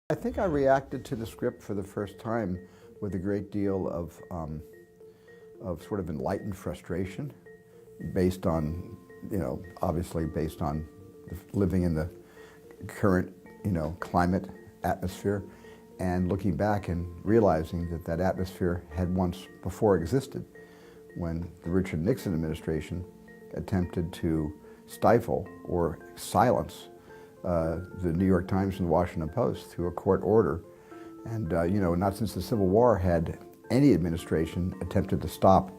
I think I reacted to the script for the first time with a great deal of sort of enlightened frustration based on, obviously based on living in the current, climate atmosphere, and looking back and realizing that that atmosphere had once before existed when the Richard Nixon administration attempted to stifle or silence the New York Times and the Washington Post through a court order. And, not since the Civil War had any administration attempted to stop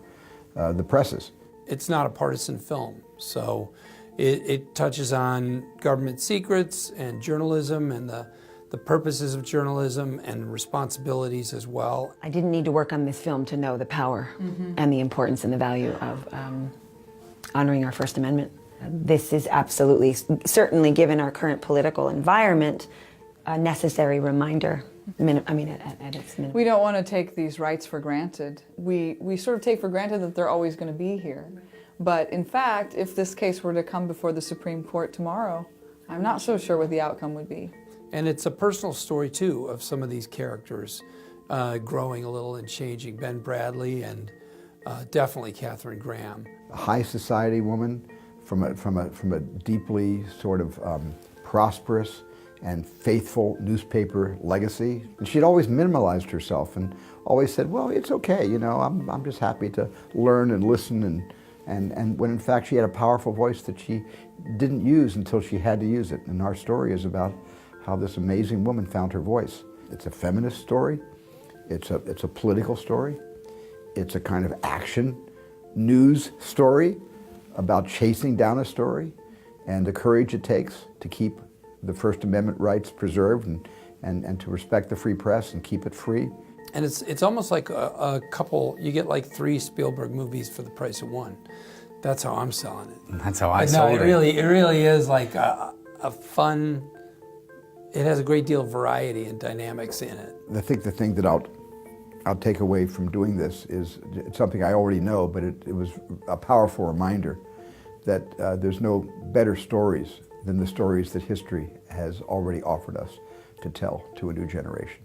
the presses. It's not a partisan film, so it touches on government secrets and journalism and the purposes of journalism and responsibilities as well. I didn't need to work on this film to know the power and the importance and the value of honoring our First Amendment. This is absolutely, certainly given our current political environment, a necessary reminder. At its minimum. We don't want to take these rights for granted. We sort of take for granted that they're always going to be here. But in fact, if this case were to come before the Supreme Court tomorrow, I'm not so sure what the outcome would be. And it's a personal story, too, of some of these characters growing a little and changing. Ben Bradley and definitely Katharine Graham. A high society woman from a deeply sort of prosperous and faithful newspaper legacy. And she'd always minimalized herself and always said, well, it's okay, I'm just happy to learn and listen, and when in fact she had a powerful voice that she didn't use until she had to use it. And our story is about how this amazing woman found her voice. It's a feminist story, it's a political story, it's a kind of action news story about chasing down a story and the courage it takes to keep the First Amendment rights preserved and to respect the free press and keep it free. And it's almost like a couple, you get like 3 Spielberg movies for the price of 1. That's how I'm selling it. That's how I sold it. It really is like a fun, it has a great deal of variety and dynamics in it. I think the thing that I'll take away from doing this is it's something I already know, but it was a powerful reminder that there's no better stories than the stories that history has already offered us to tell to a new generation.